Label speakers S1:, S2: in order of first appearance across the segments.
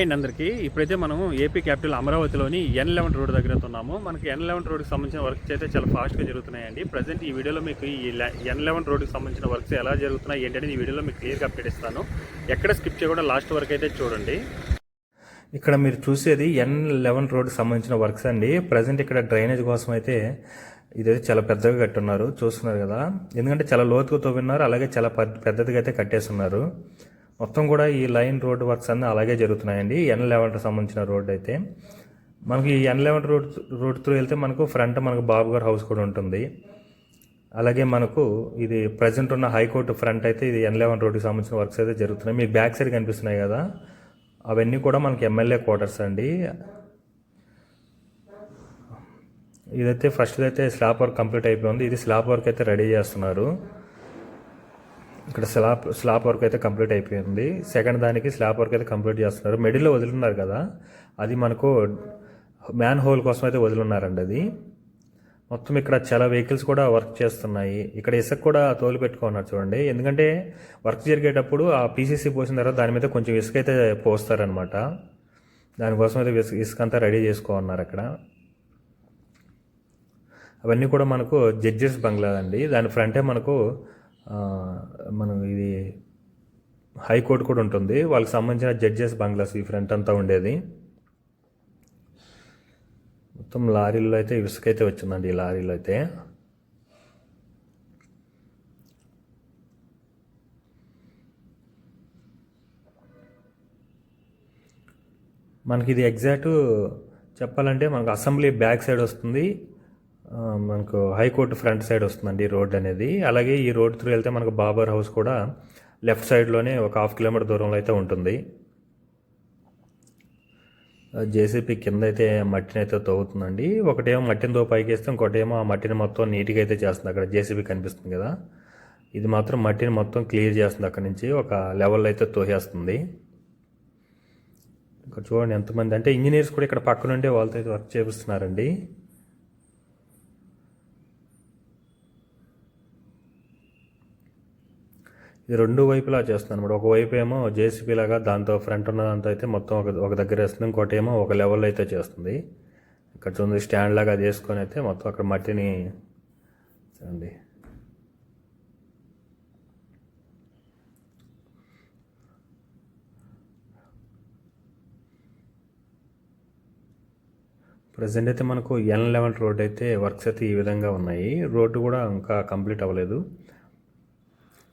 S1: అందరికీ ఇప్పుడైతే మనం ఏపీ క్యాపిటల్ అమరావతిలోని N11 రోడ్ దగ్గర ఉన్నాము. మనకి N11 రోడ్కి సంబంధించిన వర్క్స్ అయితే చాలా ఫాస్ట్గా జరుగుతున్నాయండి. ప్రజెంట్ ఈ వీడియోలో మీకు ఈ N11 రోడ్కి సంబంధించిన వర్క్స్ ఎలా జరుగుతున్నాయి ఏంటంటే ఈ వీడియోలో మీకు క్లియర్గా అప్డేట్ ఇస్తాను. ఎక్కడ స్కిప్ చేయకుండా లాస్ట్ వరకు అయితే చూడండి. ఇక్కడ మీరు చూసేది N11 రోడ్కి సంబంధించిన వర్క్స్ అండి. ప్రజెంట్ ఇక్కడ డ్రైనేజ్ కోసం అయితే ఇదైతే చాలా పెద్దగా కట్టున్నారు, చూస్తున్నారు కదా. ఎందుకంటే చాలా లోతుగా తవ్విన్నారు, అలాగే చాలా పెద్దదిగా అయితే కట్టేస్తున్నారు. మొత్తం కూడా ఈ లైన్ రోడ్ వర్క్స్ అన్నీ అలాగే జరుగుతున్నాయండి. N11 సంబంధించిన రోడ్ అయితే మనకి ఈ N11 రోడ్ త్రూ వెళ్తే మనకు ఫ్రంట్ మనకు బాబు గారు హౌస్ కూడా ఉంటుంది. అలాగే మనకు ఇది ప్రజెంట్ ఉన్న హైకోర్టు ఫ్రంట్ అయితే ఇది N11 రోడ్కి సంబంధించిన వర్క్స్ అయితే జరుగుతున్నాయి. మీకు బ్యాక్ సైడ్ కనిపిస్తున్నాయి కదా, అవన్నీ కూడా మనకి ఎమ్మెల్యే క్వార్టర్స్ అండి. ఇదైతే ఫస్ట్ అయితే స్లాబ్ వర్క్ కంప్లీట్ అయిపోయింది. ఇది స్లాబ్ వర్క్ అయితే రెడీ చేస్తున్నారు. ఇక్కడ స్లాబ్ వర్క్ అయితే కంప్లీట్ అయిపోయింది. సెకండ్ దానికి స్లాబ్ వర్క్ అయితే కంప్లీట్ చేస్తున్నారు. మిడిల్లో వదిలిన్నారు కదా, అది మనకు మ్యాన్ హోల్ కోసం అయితే వదిలిన్నారండి. అది మొత్తం ఇక్కడ చాలా వెహికల్స్ కూడా వర్క్ చేస్తున్నాయి. ఇక్కడ ఇసుక కూడా తోలు పెట్టుకున్నారు చూడండి. ఎందుకంటే వర్క్ జరిగేటప్పుడు ఆ పీసీసీ పోసిన తర్వాత దాని మీద కొంచెం ఇసుక అయితే పోస్తారనమాట. దానికోసం అయితే ఇసుక అంతా రెడీ చేసుకోన్నారు అక్కడ. అవన్నీ కూడా మనకు జడ్జెస్ బంగ్లా అండి. దాని ఫ్రంటే మనకు మనం ఇది హైకోర్టు కూడా ఉంటుంది. వాళ్ళకి సంబంధించిన జడ్జెస్ బంగ్లాస్ ఈ ఫ్రంట్ అంతా ఉండేది. మొత్తం లారీల్లో అయితే ఇసుక అయితే వచ్చిందండి. ఈ లారీలో అయితే మనకి ఇది ఎగ్జాక్ట్ చెప్పాలంటే మనకు అసెంబ్లీ బ్యాక్ సైడ్ వస్తుంది, మనకు హైకోర్టు ఫ్రంట్ సైడ్ వస్తుందండి రోడ్ అనేది. అలాగే ఈ రోడ్ త్రూ వెళ్తే మనకు బాబర్ హౌస్ కూడా లెఫ్ట్ సైడ్లోనే ఒక 1/2 కిలోమీటర్ దూరంలో అయితే ఉంటుంది. జేసీపీ కింద అయితే మట్టిని అయితే తవ్వుతుందండి. ఒకటేమో మట్టిని తో పైకి వేస్తే ఇంకోటేమో ఆ మట్టిని మొత్తం నీట్గా అయితే చేస్తుంది. అక్కడ జేసీబీ కనిపిస్తుంది కదా, ఇది మాత్రం మట్టిని మొత్తం క్లియర్ చేస్తుంది. అక్కడ నుంచి ఒక లెవెల్ అయితే తోసేస్తుంది. ఇక్కడ చూడండి ఎంతమంది అంటే ఇంజనీర్స్ కూడా ఇక్కడ పక్క నుండి వాళ్ళతో అయితే వర్క్ చేపిస్తున్నారండి. ఇది రెండు వైపులా చేస్తుంది అనమాట. ఒకవైపు ఏమో జేసీబీ లాగా దాంతో ఫ్రంట్ ఉన్న దాంతో అయితే మొత్తం ఒక దగ్గర వేస్తుంది, ఇంకోటి ఏమో ఒక లెవెల్ అయితే చేస్తుంది. ఇక్కడ చూడండి స్టాండ్ లాగా అది వేసుకొని అయితే మొత్తం అక్కడ మట్టిని చూడండి. ప్రజెంట్ అయితే మనకు N11 రోడ్ అయితే వర్క్స్ అయితే ఈ విధంగా ఉన్నాయి. రోడ్డు కూడా ఇంకా కంప్లీట్ అవ్వలేదు.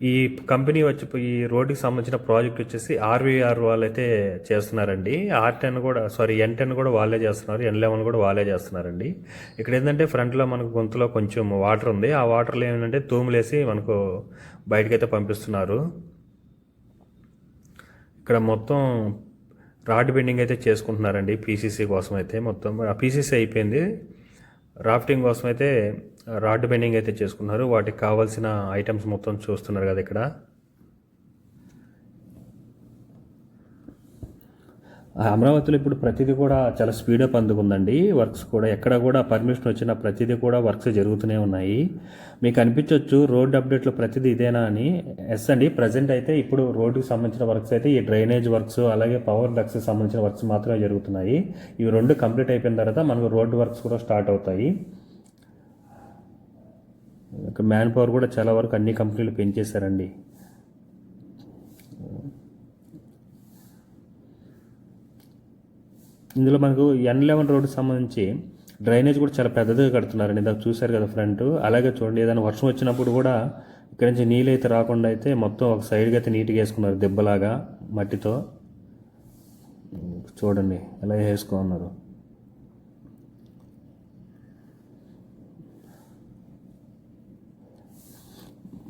S1: ఈ కంపెనీ వచ్చి ఈ రోడ్డుకి సంబంధించిన ప్రాజెక్ట్ వచ్చేసి RVR వాళ్ళు అయితే చేస్తున్నారండి. N10 కూడా వాళ్ళే చేస్తున్నారు, N11 కూడా వాళ్ళే చేస్తున్నారండి. ఇక్కడ ఏంటంటే ఫ్రంట్లో మనకు గొంతులో కొంచెం వాటర్ ఉంది. ఆ వాటర్లో ఏంటంటే తూములేసి మనకు బయటకైతే పంపిస్తున్నారు. ఇక్కడ మొత్తం రాడ్ బెండింగ్ అయితే చేసుకుంటున్నారండి పీసీసీ కోసం అయితే. మొత్తం పీసీసీ అయిపోయింది. రాఫ్టింగ్ కోసం అయితే రాడ్ బెండింగ్ అయితే చేసుకున్నారు. వాటికి కావాల్సిన ఐటమ్స్ మొత్తం చూస్తున్నారు కదా. ఇక్కడ అమరావతిలో ఇప్పుడు ప్రతిదీ కూడా చాలా స్పీడప్ అందుకుందండి. వర్క్స్ కూడా ఎక్కడ కూడా పర్మిషన్ వచ్చిన ప్రతిదీ కూడా వర్క్స్ జరుగుతూనే ఉన్నాయి. మీకు అనిపించవచ్చు రోడ్ అప్డేట్లో ప్రతిదీ ఇదేనా అని. ఎస్ అండి, ప్రజెంట్ అయితే ఇప్పుడు రోడ్డుకి సంబంధించిన వర్క్స్ అయితే ఈ డ్రైనేజ్ వర్క్స్ అలాగే పవర్ డక్స్కి సంబంధించిన వర్క్స్ మాత్రమే జరుగుతున్నాయి. ఇవి రెండు కంప్లీట్ అయిపోయిన తర్వాత మనకు రోడ్ వర్క్స్ కూడా స్టార్ట్ అవుతాయి. మ్యాన్ పవర్ కూడా చాలా వరకు అన్ని కంపెనీలు పెంచేశారండి. ఇందులో మనకు N11 రోడ్డుకి సంబంధించి డ్రైనేజ్ కూడా చాలా పెద్దదిగా కడుతున్నారండి. ఇందాక చూశారు కదా ఫ్రంట్. అలాగే చూడండి, ఏదైనా వర్షం వచ్చినప్పుడు కూడా ఇక్కడ నుంచి నీళ్ళు అయితే రాకుండా అయితే మొత్తం ఒక సైడ్గా అయితే నీట్గా వేసుకున్నారు, దెబ్బలాగా మట్టితో. చూడండి ఎలా వేసుకున్నారు.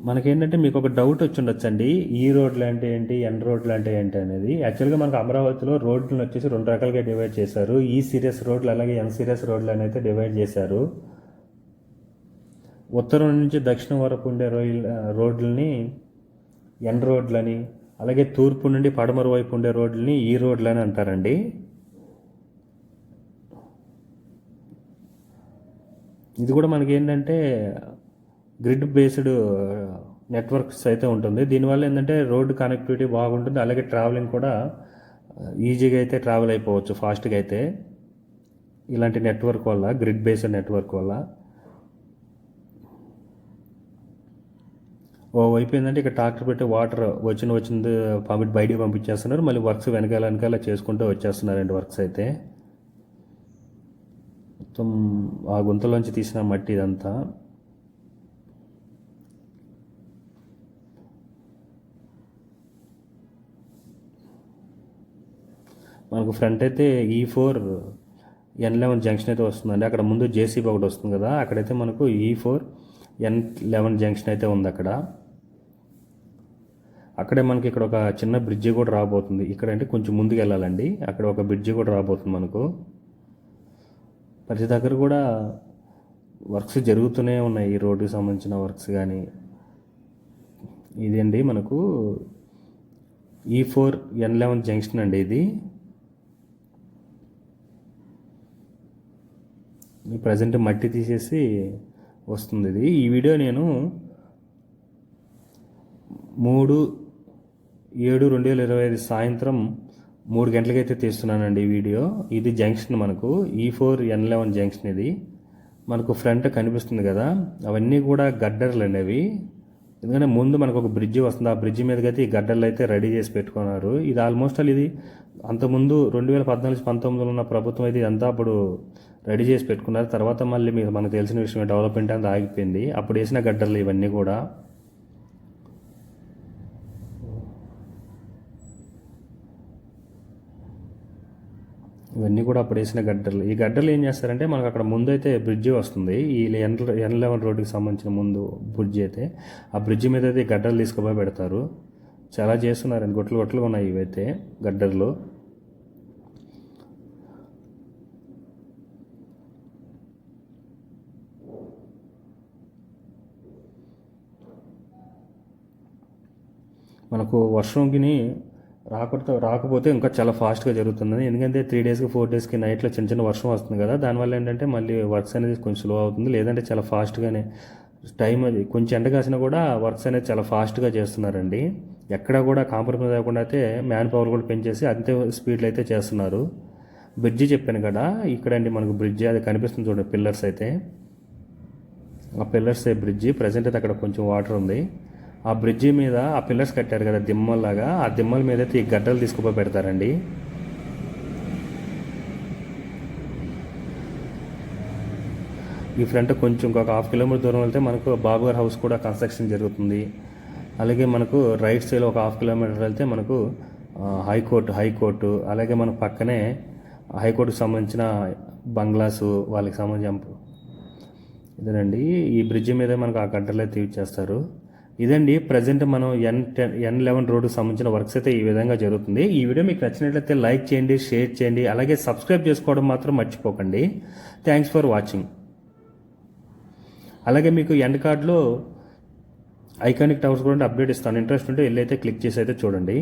S1: మనకేంటంటే మీకు ఒక డౌట్ వచ్చి ఉండొచ్చండి, ఈ రోడ్లు అంటే ఏంటి, N రోడ్లు అంటే ఏంటి అనేది. యాక్చువల్గా మనకు అమరావతిలో రోడ్లను వచ్చేసి 2 రకాలుగా డివైడ్ చేశారు. ఈ సీరియస్ రోడ్లు అలాగే N సీరియస్ రోడ్లు అని అయితే డివైడ్ చేశారు. ఉత్తరం నుంచి దక్షిణం వరకు ఉండే రోడ్లని N రోడ్లని, అలాగే తూర్పు నుండి పడమర వైపు ఉండే రోడ్లని ఈ రోడ్లు అని అంటారండి. ఇది కూడా మనకి ఏంటంటే గ్రిడ్ బేస్డ్ నెట్వర్క్స్ అయితే ఉంటుంది. దీనివల్ల ఏంటంటే రోడ్డు కనెక్టివిటీ బాగుంటుంది, అలాగే ట్రావెలింగ్ కూడా ఈజీగా అయితే ట్రావెల్ అయిపోవచ్చు ఫాస్ట్గా అయితే ఇలాంటి నెట్వర్క్ వల్ల, గ్రిడ్ బేస్డ్ నెట్వర్క్ వల్ల. ఓ వైపు ఏంటంటే ఇక్కడ ట్రాక్టర్ పెట్టి వాటర్ వచ్చింది బయటికి పంపించేస్తున్నారు, మళ్ళీ వర్క్స్ వెనకాల చేసుకుంటూ వచ్చేస్తున్నారండి వర్క్స్ అయితే. మొత్తం ఆ గుంతలోంచి తీసిన మట్టి ఇదంతా. మనకు ఫ్రంట్ అయితే E4N11 జంక్షన్ అయితే వస్తుందండి. అక్కడ ముందు జేసీబీ ఒకటి వస్తుంది కదా, అక్కడైతే మనకు E4N11 జంక్షన్ అయితే ఉంది. అక్కడే మనకి ఇక్కడ ఒక చిన్న బ్రిడ్జి కూడా రాబోతుంది. ఇక్కడ అంటే కొంచెం ముందుకు వెళ్ళాలండి, అక్కడ ఒక బ్రిడ్జి కూడా రాబోతుంది మనకు. ప్రతి దగ్గర కూడా వర్క్స్ జరుగుతూనే ఉన్నాయి, ఈ రోడ్డుకి సంబంధించిన వర్క్స్ కానీ. ఇదండి మనకు E4N11 జంక్షన్ అండి ఇది. ప్రజెంట్ మట్టి తీసేసి వస్తుంది ఇది. ఈ వీడియో నేను 3/7/2025 సాయంత్రం 3 గంటలకైతే తీస్తున్నానండి ఈ వీడియో. ఇది జంక్షన్ మనకు E4N11 జంక్షన్. ఇది మనకు ఫ్రంట్ కనిపిస్తుంది కదా, అవన్నీ కూడా గడ్డర్లు అండి అవి. ఎందుకంటే ముందు మనకు ఒక బ్రిడ్జి వస్తుంది, ఆ బ్రిడ్జి మీదకి అయితే ఈ గడ్డర్లు అయితే రెడీ చేసి పెట్టుకున్నారు. ఇది ఆల్మోస్ట్ ఇది అంతకుముందు 2014-19 ఉన్న ప్రభుత్వం అయితే ఇదంతా అప్పుడు రెడీ చేసి పెట్టుకున్నారు. తర్వాత మళ్ళీ మనకు తెలిసిన విషయం డెవలప్మెంట్ అంతా ఆగిపోయింది. అప్పుడు వేసిన గడ్డర్లు ఇవన్నీ కూడా. అప్పుడు వేసిన గడ్డర్లు. ఈ గడ్డర్లు ఏం చేస్తారంటే మనకు అక్కడ ముందు అయితే బ్రిడ్జి వస్తుంది, ఈ N11 రోడ్డుకి సంబంధించిన ముందు బ్రిడ్జి అయితే, ఆ బ్రిడ్జి మీద అయితే గడ్డర్లు తీసుకుపోయి పెడతారు. చాలా చేస్తున్నారండి, గొట్లు ఉన్నాయి ఇవైతే గడ్డర్లు. మనకు వర్షంకి రాకపోతే ఇంకా చాలా ఫాస్ట్గా జరుగుతుంది. ఎందుకంటే 3 డేస్కి 4 డేస్కి నైట్లో చిన్న వర్షం వస్తుంది కదా, దానివల్ల ఏంటంటే మళ్ళీ వర్క్స్ అనేది కొంచెం స్లో అవుతుంది. లేదంటే చాలా ఫాస్ట్గానే టైం అది కొంచెం ఎండ కాసినా కూడా వర్క్స్ అనేది చాలా ఫాస్ట్గా చేస్తున్నారండి. ఎక్కడ కూడా కాంప్రమైజ్ అవ్వకుండా అయితే మ్యాన్ పవర్ కూడా పెంచేసి అంతే స్పీడ్లో అయితే చేస్తున్నారు. బ్రిడ్జి చెప్పాను కదా, ఇక్కడండి మనకు బ్రిడ్జి అది కనిపిస్తుంది చూడండి, పిల్లర్స్ అయితే. ఆ పిల్లర్స్ బ్రిడ్జి ప్రజెంట్ అయితే అక్కడ కొంచెం వాటర్ ఉంది. ఆ బ్రిడ్జి మీద ఆ పిల్లర్స్ కట్టారు కదా దిమ్మల్లాగా, ఆ దిమ్మల మీద అయితే ఈ గడ్డలు తీసుకుపోయి పెడతారండి. ఈ ఫ్రంట్ కొంచెం ఇంకొక 1/2 కిలోమీటర్ దూరం వెళ్తే మనకు బాబుగారు హౌస్ కూడా కన్స్ట్రక్షన్ జరుగుతుంది. అలాగే మనకు రైట్ సైడ్ ఒక 1/2 కిలోమీటర్ వెళ్తే మనకు హైకోర్టు, అలాగే మన పక్కనే హైకోర్టుకు సంబంధించిన బంగ్లాసు, వాళ్ళకి సంబంధించిన ఇదేనండి. ఈ బ్రిడ్జి మీద మనకు ఆ గడ్డలు అయితే తీర్చేస్తారు. ఇదండి ప్రజెంట్ మనం N11 రోడ్డుకు సంబంధించిన వర్క్స్ అయితే ఈ విధంగా జరుగుతుంది. ఈ వీడియో మీకు నచ్చినట్లయితే లైక్ చేయండి, షేర్ చేయండి, అలాగే సబ్స్క్రైబ్ చేసుకోవడం మాత్రం మర్చిపోకండి. Thanks for watching. అలాగే మీకు ఎండ్ కార్డ్లో ఐకానిక్ టవర్స్ కూడా అప్డేట్ ఇస్తాను, ఇంట్రెస్ట్ ఉంటే వెళ్ళి అయితే క్లిక్ చేసి అయితే చూడండి.